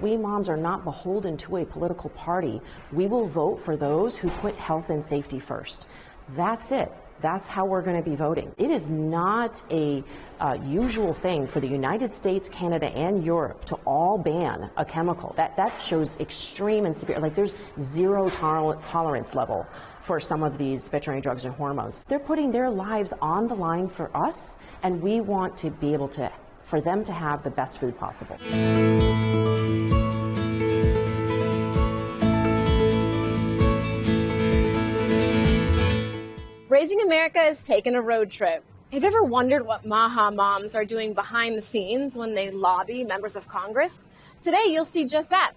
We moms are not beholden to a political party. We will vote for those who put health and safety first. That's it. That's how we're going to be voting. It is not a usual thing for the United States, Canada, and Europe to all ban a chemical. That shows extreme and severe, like there's zero tolerance level for some of these veterinary drugs and hormones. They're putting their lives on the line for us, and we want to be able to, for them to have the best food possible. Raising America has taken a road trip. Have you ever wondered what Maha moms are doing behind the scenes when they lobby members of Congress? Today, you'll see just that.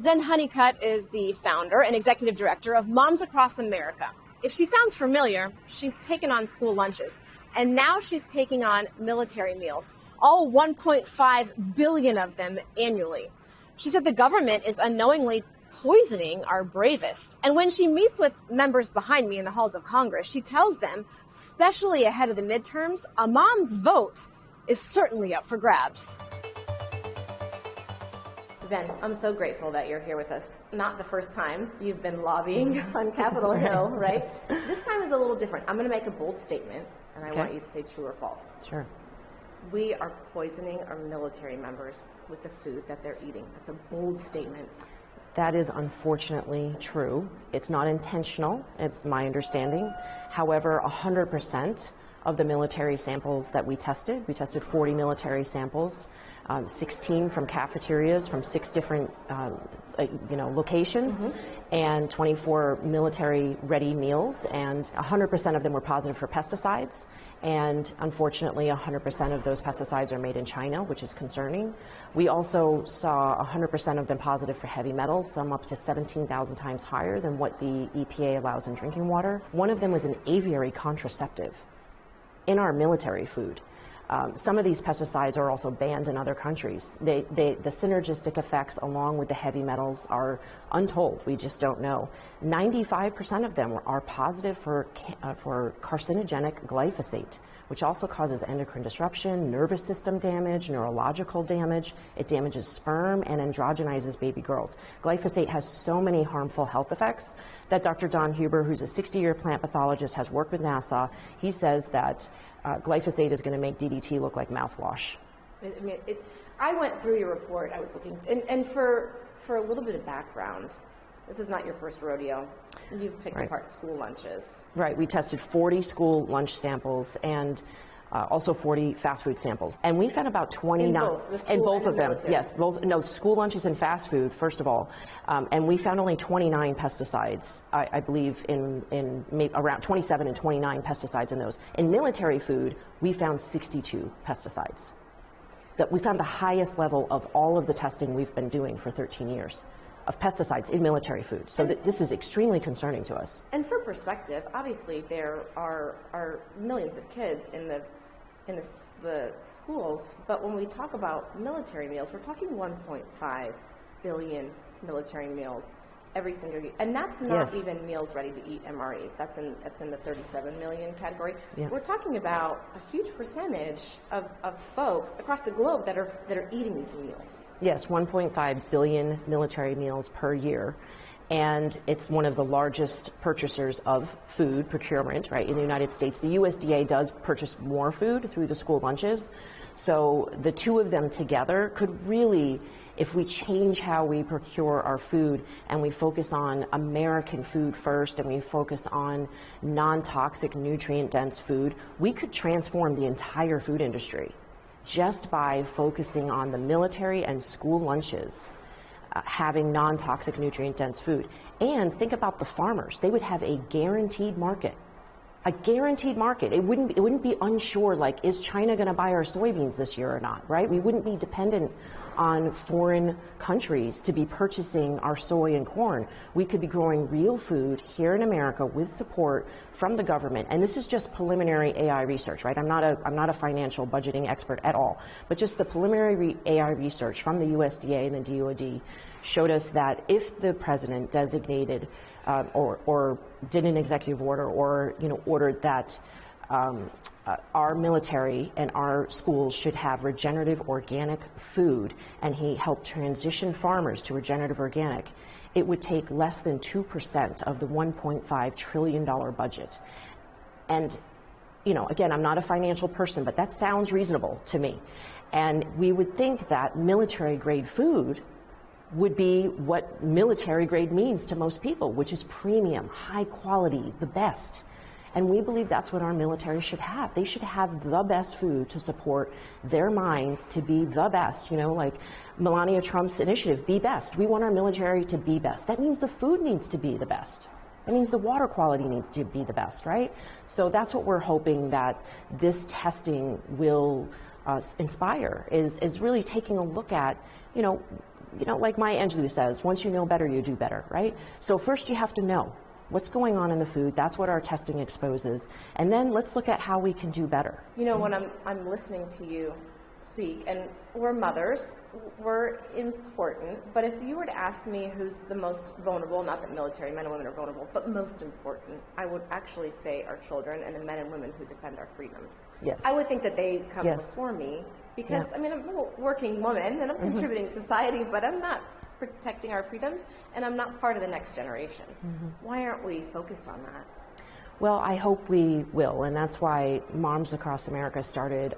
Zen Honeycutt is the founder and executive director of Moms Across America. If she sounds familiar, she's taken on school lunches, and now she's taking on military meals, all 1.5 billion of them annually. She said the government is unknowingly poisoning our bravest. And when she meets with members behind me in the halls of Congress, she tells them, especially ahead of the midterms, a mom's vote is certainly up for grabs. Zen, I'm so grateful that you're here with us. Not the first time you've been lobbying on Capitol Hill, right? This time is a little different. I'm going to make a bold statement, and I want you to say true or false. Sure. We are poisoning our military members with the food that they're eating. That's a bold statement. That is unfortunately true. It's not intentional, it's my understanding. However, 100% of the military samples that we tested 40 military samples, 16 from cafeterias from 6 different locations, and 24 military ready meals, and 100% of them were positive for pesticides. And unfortunately, 100% of those pesticides are made in China, which is concerning. We also saw 100% of them positive for heavy metals, some up to 17,000 times higher than what the EPA allows in drinking water. One of them was an aviary contraceptive in our military food. Some of these pesticides are also banned in other countries. The synergistic effects along with the heavy metals are untold. We just don't know. 95% of them are positive for carcinogenic glyphosate, which also causes endocrine disruption, nervous system damage, neurological damage. It damages sperm and androgenizes baby girls. Glyphosate has so many harmful health effects that Dr. Don Huber, who's a 60-year plant pathologist, has worked with NASA. He says that glyphosate is going to make DDT look like mouthwash. I went through your report. I was looking, and for a little bit of background, this is not your first rodeo. You've picked apart school lunches. Right. We tested 40 school lunch samples and also 40 fast food samples, and we found about 29 in both of them. Military. Yes, both. No, school lunches and fast food first of all, and we found only 29 pesticides. I believe in around 27 and 29 pesticides in those. In military food, we found 62 pesticides. That we found the highest level of all of the testing we've been doing for 13 years of pesticides in military food. So this is extremely concerning to us. And for perspective, obviously there are millions of kids in the schools, but when we talk about military meals, we're talking 1.5 billion military meals every single year, and that's not even meals ready to eat MREs. That's in the 37 million category. Yeah. We're talking about a huge percentage of folks across the globe that are eating these meals. Yes, 1.5 billion military meals per year. And it's one of the largest purchasers of food procurement, right, in the United States. The USDA does purchase more food through the school lunches. So the two of them together could really, if we change how we procure our food and we focus on American food first and we focus on non-toxic, nutrient-dense food, we could transform the entire food industry just by focusing on the military and school lunches. Having non-toxic, nutrient-dense food. And think about the farmers. They would have a guaranteed market. A guaranteed market. It wouldn't be unsure, like, is China going to buy our soybeans this year or not, right? We wouldn't be dependent on foreign countries to be purchasing our soy and corn. We could be growing real food here in America with support from the government. And this is just preliminary AI research, right? I'm not a financial budgeting expert at all, but just the preliminary AI research from the USDA and the DoD showed us that if the president designated or did an executive order or ordered that our military and our schools should have regenerative organic food, and he helped transition farmers to regenerative organic, it would take less than 2% of the $1.5 trillion budget. And, you know, again, I'm not a financial person, but that sounds reasonable to me. And we would think that military grade food would be what military grade means to most people, which is premium, high quality, the best. And we believe that's what our military should have. They should have the best food to support their minds to be the best. You know, like Melania Trump's initiative, Be Best. We want our military to be best. That means the food needs to be the best. That means the water quality needs to be the best, right? So that's what we're hoping that this testing will inspire, is really taking a look at, you know, like Maya Angelou says, once you know better, you do better, right? So first you have to know what's going on in the food. That's what our testing exposes. And then let's look at how we can do better. You know, when I'm listening to you speak, and we're mothers, we're important, but if you were to ask me who's the most vulnerable, not that military men and women are vulnerable, but most important, I would actually say our children and the men and women who defend our freedoms. Yes. I would think that they come before me because, I mean, I'm a working woman and I'm contributing to society, but I'm not protecting our freedoms, and I'm not part of the next generation. Why aren't we focused on that? Well, I hope we will, and that's why Moms Across America started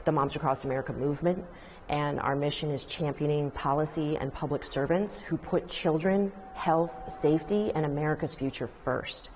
the Moms Across America movement, and our mission is championing policy and public servants who put children, health, safety, and America's future first.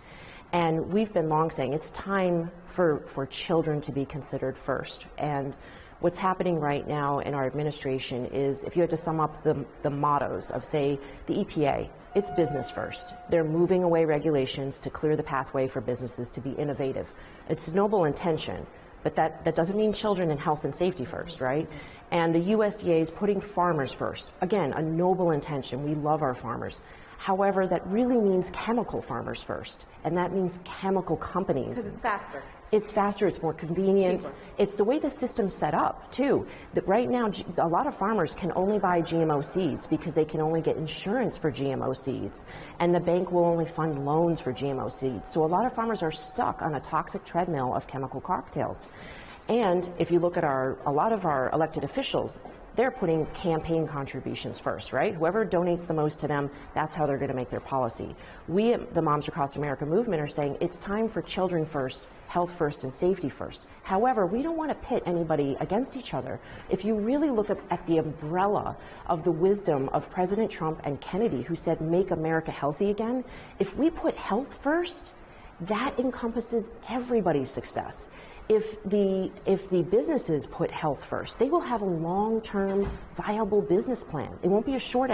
And we've been long saying it's time for children to be considered first. And what's happening right now in our administration is, if you had to sum up the mottos of, say, the EPA, it's business first. They're moving away regulations to clear the pathway for businesses to be innovative. It's noble intention, but that doesn't mean children and health and safety first, right? And the USDA is putting farmers first. Again, a noble intention. We love our farmers. However, that really means chemical farmers first, and that means chemical companies. Because it's faster. It's faster, it's more convenient. Cheaper. It's the way the system's set up, too. That right now, a lot of farmers can only buy GMO seeds because they can only get insurance for GMO seeds. And the bank will only fund loans for GMO seeds. So a lot of farmers are stuck on a toxic treadmill of chemical cocktails. And if you look at a lot of our elected officials, they're putting campaign contributions first, right? Whoever donates the most to them, that's how they're going to make their policy. We at the Moms Across America movement are saying it's time for children first, health first, and safety first. However, we don't want to pit anybody against each other. If you really look at the umbrella of the wisdom of President Trump and Kennedy, who said, make America healthy again, if we put health first, that encompasses everybody's success. If the businesses put health first, they will have a long-term viable business plan. It won't be a short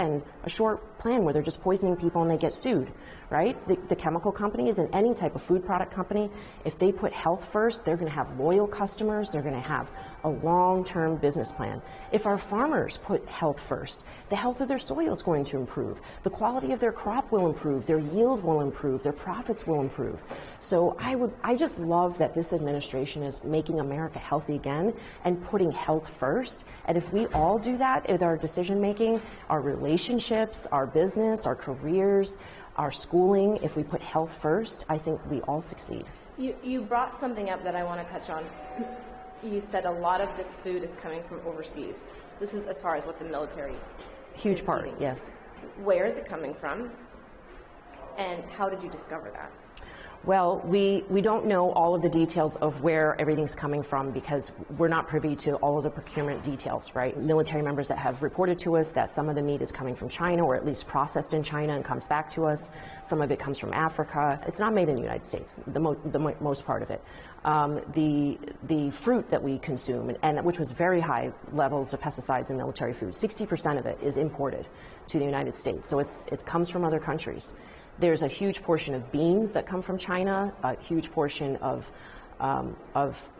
plan where they're just poisoning people and they get sued, right? The chemical companies and any type of food product company, if they put health first, they're going to have loyal customers. They're going to have a long-term business plan. If our farmers put health first, the health of their soil is going to improve. The quality of their crop will improve. Their yield will improve. Their profits will improve. So I just love that this administration is making America healthy again and putting health first. And if we all do that with our decision making, our relationships, our business, our careers, our schooling, if we put health first, I think we all succeed. You brought something up that I want to touch on. You said a lot of this food is coming from overseas. This is as far as what the military Huge is part, eating. yes. Where is it coming from? And how did you discover that? Well, we don't know all of the details of where everything's coming from because we're not privy to all of the procurement details, right? Military members that have reported to us that some of the meat is coming from China or at least processed in China and comes back to us. Some of it comes from Africa. It's not made in the United States, the most part of it. The fruit that we consume, and which was very high levels of pesticides in military food, 60% of it is imported to the United States. So it comes from other countries. There's a huge portion of beans that come from China, a huge portion of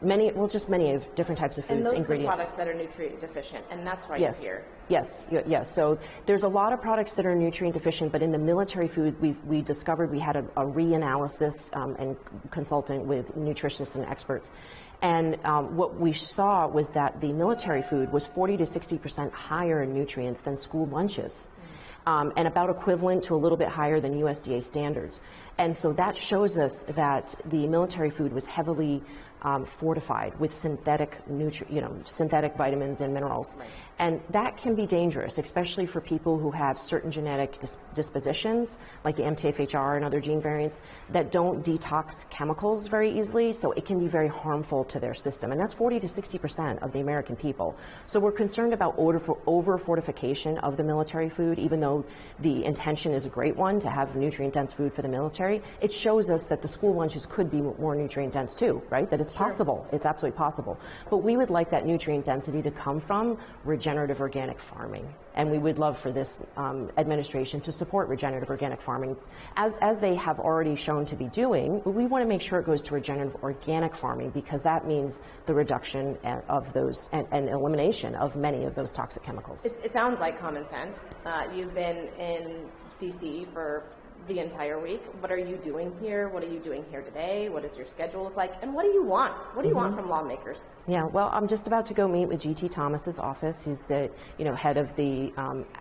many of different types of foods, and those ingredients. are the products that are nutrient deficient, and that's why Yes. you're here. Yes. So there's a lot of products that are nutrient deficient, but in the military food, we discovered we had a reanalysis and consulting with nutritionists and experts. And what we saw was that the military food was 40 to 60% higher in nutrients than school lunches. And about equivalent to a little bit higher than USDA standards. And so that shows us that the military food was heavily fortified with synthetic synthetic vitamins and minerals. Right. And that can be dangerous, especially for people who have certain genetic dispositions, like the MTHFR and other gene variants, that don't detox chemicals very easily, so it can be very harmful to their system. And that's 40 to 60% of the American people. So we're concerned about over-fortification of the military food, even though the intention is a great one to have nutrient-dense food for the military. It shows us that the school lunches could be more nutrient-dense too, right? That it's possible. It's absolutely possible. But we would like that nutrient density to come from regenerative organic farming. And we would love for this administration to support regenerative organic farming, as they have already shown to be doing. But we want to make sure it goes to regenerative organic farming, because that means the reduction of those and elimination of many of those toxic chemicals. It sounds like common sense. You've been in D.C. for the entire week. What are you doing here? What are you doing here today? What does your schedule look like? And what do you want? What do you want from lawmakers? Yeah, well, I'm just about to go meet with G.T. Thomas's office. He's the head of the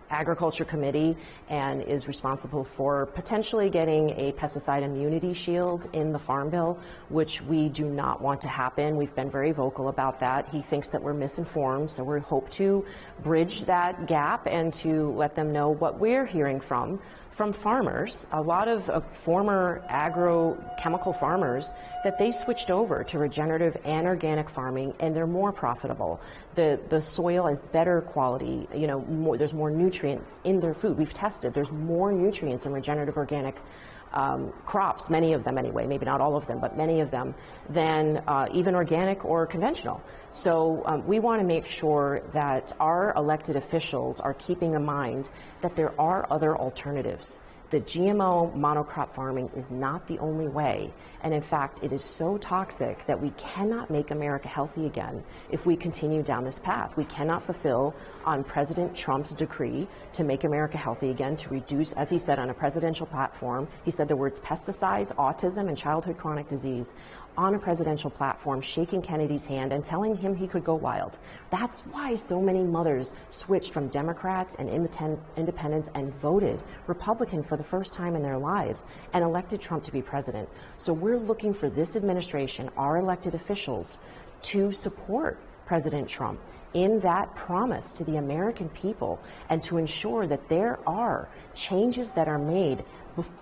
Agriculture Committee and is responsible for potentially getting a pesticide immunity shield in the Farm Bill, which we do not want to happen. We've been very vocal about that. He thinks that we're misinformed, so we hope to bridge that gap and to let them know what we're hearing from farmers. A lot of former agrochemical farmers, that they switched over to regenerative and organic farming, and they're more profitable. The soil is better quality. There's more nutrients in their food. We've tested. There's more nutrients in regenerative organic crops, many of them anyway, maybe not all of them, but many of them, than even organic or conventional. So we want to make sure that our elected officials are keeping in mind that there are other alternatives. The GMO monocrop farming is not the only way. And in fact, it is so toxic that we cannot make America healthy again if we continue down this path. We cannot fulfill on President Trump's decree to make America healthy again, to reduce, as he said on a presidential platform, he said the words pesticides, autism, and childhood chronic disease on a presidential platform, shaking Kennedy's hand and telling him he could go wild. That's why so many mothers switched from Democrats and independents and voted Republican for the first time in their lives and elected Trump to be president. So we're looking for this administration, our elected officials, to support President Trump in that promise to the American people, and to ensure that there are changes that are made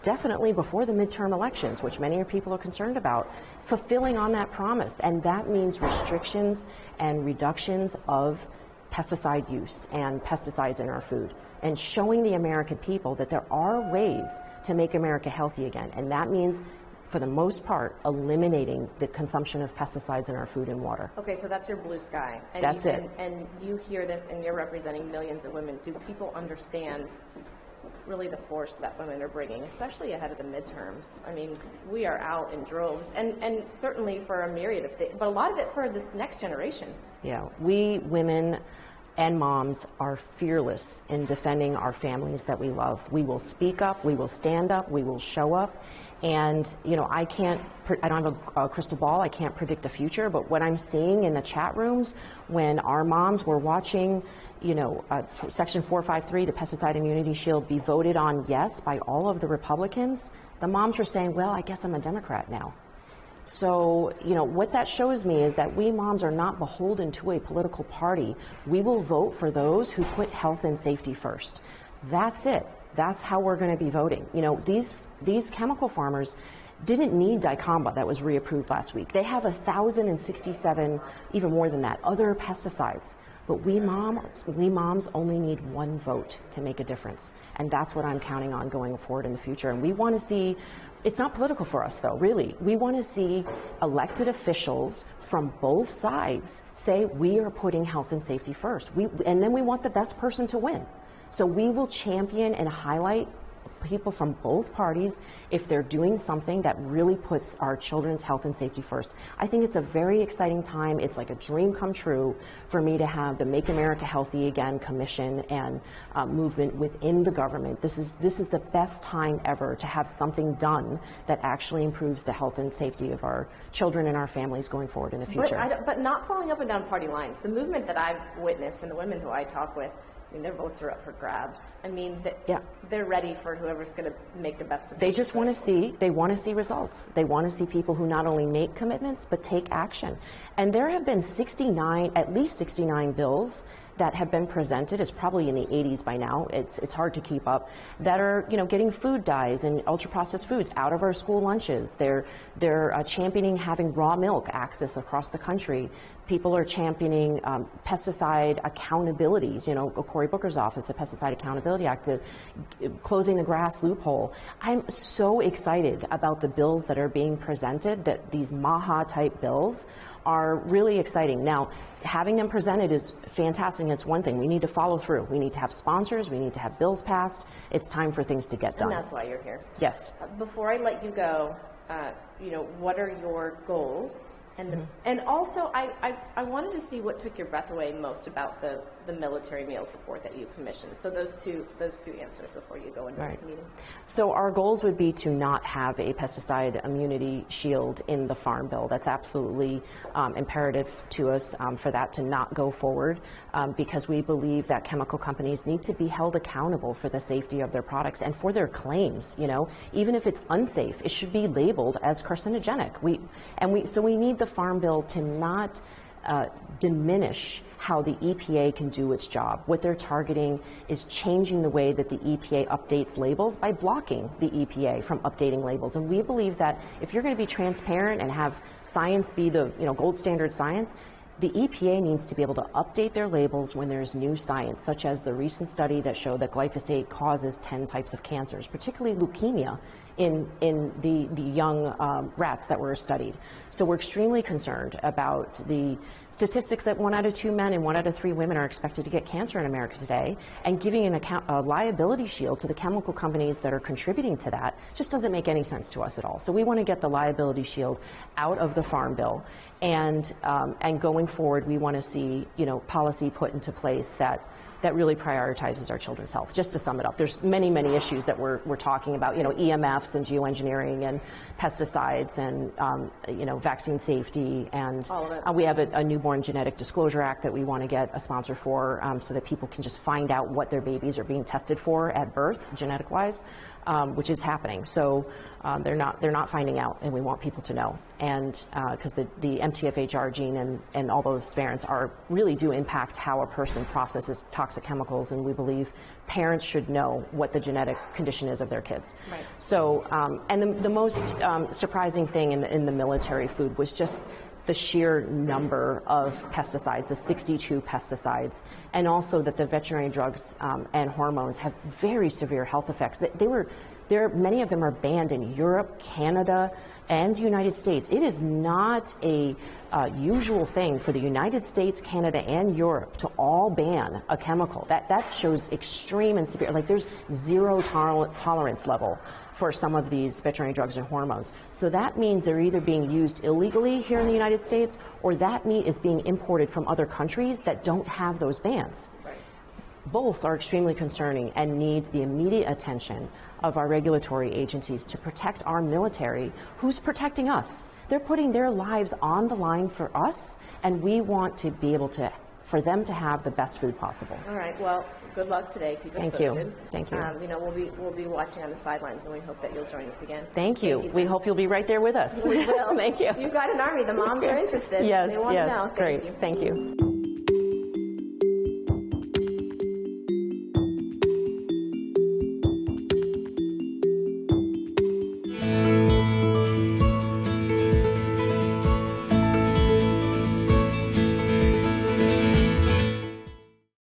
definitely before the midterm elections, which many people are concerned about, fulfilling on that promise. And that means restrictions and reductions of pesticide use and pesticides in our food, and showing the American people that there are ways to make America healthy again. And that means, for the most part, eliminating the consumption of pesticides in our food and water. Okay, so that's your blue sky. And that's it. And you hear this, and you're representing millions of women. Do people understand really the force that women are bringing, especially ahead of the midterms? I mean, we are out in droves, and certainly for a myriad of things, but a lot of it for this next generation. Yeah, we women and moms are fearless in defending our families that we love. We will speak up, we will stand up, we will show up. And, I don't have a crystal ball, I can't predict the future, but what I'm seeing in the chat rooms when our moms were watching, Section 453, the pesticide immunity shield, be voted on yes by all of the Republicans, the moms were saying, well, I guess I'm a Democrat now. So, what that shows me is that we moms are not beholden to a political party. We will vote for those who put health and safety first. That's it. That's how we're going to be voting. These chemical farmers didn't need dicamba that was reapproved last week. They have 1,067, even more than that, other pesticides. But we moms only need one vote to make a difference. And that's what I'm counting on going forward in the future. And we want to see, it's not political for us though, really. We want to see elected officials from both sides say we are putting health and safety first. And then we want the best person to win. So we will champion and highlight people from both parties if they're doing something that really puts our children's health and safety first. I think it's a very exciting time. It's like a dream come true for me to have the Make America Healthy Again Commission and movement within the government. This is the best time ever to have something done that actually improves the health and safety of our children and our families going forward in the future. But not falling up and down party lines. The movement that I've witnessed and the women who I talk with, I mean, their votes are up for grabs. I mean, yeah. They're ready for whoever's going to make the best decision. They just want to see results. They want to see people who not only make commitments, but take action. And there have been at least 69 bills that have been presented. It's probably in the 80s by now. It's hard to keep up. That are getting food dyes and ultra processed foods out of our school lunches. They're championing having raw milk access across the country. People are championing pesticide accountabilities. Cory Booker's office, the Pesticide Accountability Act, closing the grass loophole. I'm so excited about the bills that are being presented. That these MAHA type bills are really exciting. Now, having them presented is fantastic, and it's one thing. We need to follow through. We need to have sponsors. We need to have bills passed. It's time for things to get done. And that's why you're here. Yes. Before I let you go, what are your goals? And also, I wanted to see what took your breath away most about the military meals report that you commissioned. So those two answers before you go into this meeting. So our goals would be to not have a pesticide immunity shield in the Farm Bill. That's absolutely imperative to us for that to not go forward because we believe that chemical companies need to be held accountable for the safety of their products and for their claims. Even if it's unsafe, it should be labeled as carcinogenic. So we need the Farm Bill to not diminish how the EPA can do its job. What they're targeting is changing the way that the EPA updates labels by blocking the EPA from updating labels. And we believe that if you're going to be transparent and have science be the gold standard science, the EPA needs to be able to update their labels when there's new science, such as the recent study that showed that glyphosate causes 10 types of cancers, particularly leukemia in the young rats that were studied. So we're extremely concerned about the statistics that 1 out of 2 men and 1 out of 3 women are expected to get cancer in America today, and giving a liability shield to the chemical companies that are contributing to that just doesn't make any sense to us at all. So we want to get the liability shield out of the Farm Bill, and going forward, we want to see policy put into place that really prioritizes our children's health. Just to sum it up, there's many issues that we're talking about, EMFs and geoengineering and pesticides and vaccine safety, and all of it. We have a newborn genetic disclosure act that we want to get a sponsor for, so that people can just find out what their babies are being tested for at birth, genetic wise, which is happening. So they're not finding out, and we want people to know. And because the MTFHR gene and all those variants really do impact how a person processes toxic chemicals, and we believe parents should know what the genetic condition is of their kids. Right. So, and the most surprising thing in the military food was just the sheer number of pesticides, the 62 pesticides, and also that the veterinary drugs and hormones have very severe health effects. Many of them are banned in Europe, Canada, and United States. It is not a usual thing for the United States, Canada, and Europe to all ban a chemical. That shows extreme and severe, there's zero tolerance level for some of these veterinary drugs and hormones. So that means they're either being used illegally here in the United States, or that meat is being imported from other countries that don't have those bans. Right. Both are extremely concerning and need the immediate attention of our regulatory agencies to protect our military, who's protecting us. They're putting their lives on the line for us, and we want to be able for them to have the best food possible. All right. Well, good luck today. Keep us posted. Thank you. We'll be watching on the sidelines, and we hope that you'll join us again. Thank you. We hope you'll be right there with us. We will. Thank you. You've got an army. The moms are interested. Yes. They want to know. Great. Thank you.